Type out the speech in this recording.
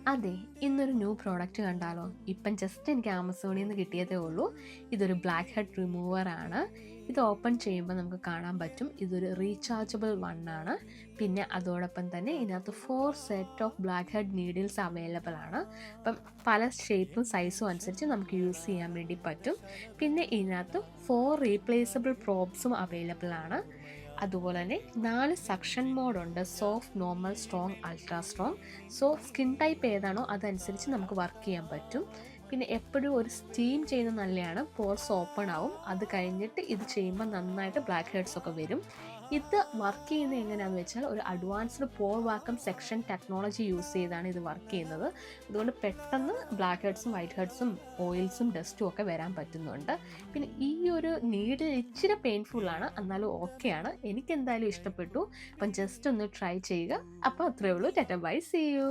അതെ, ഇന്നൊരു new product കണ്ടാലോ? ഇപ്പം ജസ്റ്റ് എനിക്ക് ആമസോണിൽ നിന്ന് കിട്ടിയതേ ഉള്ളൂ. ഇതൊരു ബ്ലാക്ക് ഹെഡ് റിമൂവർ ആണ്. ഇത് ഓപ്പൺ ചെയ്യുമ്പോൾ നമുക്ക് കാണാൻ പറ്റും ഇതൊരു റീചാർജബിൾ വൺ ആണ്. പിന്നെ അതോടൊപ്പം തന്നെ ഇതിനകത്ത് 4 set of black head needles available ആണ്. അപ്പം പല ഷേപ്പും സൈസും അനുസരിച്ച് നമുക്ക് യൂസ് ചെയ്യാൻ വേണ്ടി പറ്റും. പിന്നെ ഇതിനകത്ത് 4 റീപ്ലേസബിൾ പ്രോബ്സും അവൈലബിൾ ആണ്. അതുപോലെ തന്നെ 4 സക്ഷൻ മോഡുണ്ട്: soft, normal, strong, ultra strong. So skin type ഏതാണോ അതനുസരിച്ച് നമുക്ക് വർക്ക് ചെയ്യാൻ പറ്റും. പിന്നെ എപ്പോഴും ഒരു സ്റ്റീം ചെയ്യുന്നത് നല്ലതാണ്. പോർസ് ഓപ്പൺ ആവും. അത് കഴിഞ്ഞിട്ട് ഇത് ചെയ്യുമ്പോൾ നന്നായിട്ട് ബ്ലാക്ക് ഹെഡ്സ് ഒക്കെ വരും. ഇത് വർക്ക് ചെയ്യുന്നത് എങ്ങനെയാണെന്ന് വെച്ചാൽ ഒരു അഡ്വാൻസ്ഡ് പോർ വാക്വം സെക്ഷൻ ടെക്നോളജി യൂസ് ചെയ്താണ് ഇത് വർക്ക് ചെയ്യുന്നത്. അതുകൊണ്ട് പെട്ടെന്ന് ബ്ലാക്ക് ഹെഡ്സും വൈറ്റ് ഹെഡ്സും ഓയിൽസും ഡസ്റ്റും ഒക്കെ വരാൻ പറ്റുന്നുണ്ട്. പിന്നെ ഈ ഒരു നീഡിൽ ഇച്ചിരി പെയിൻഫുള്ളാണ്, എന്നാലും ഓക്കെയാണ്. എനിക്കെന്തായാലും ഇഷ്ടപ്പെട്ടു. അപ്പം ജസ്റ്റ് ഒന്ന് ട്രൈ ചെയ്യുക. അപ്പോൾ അത്രയേ ഉള്ളൂ. Tata bye, see U.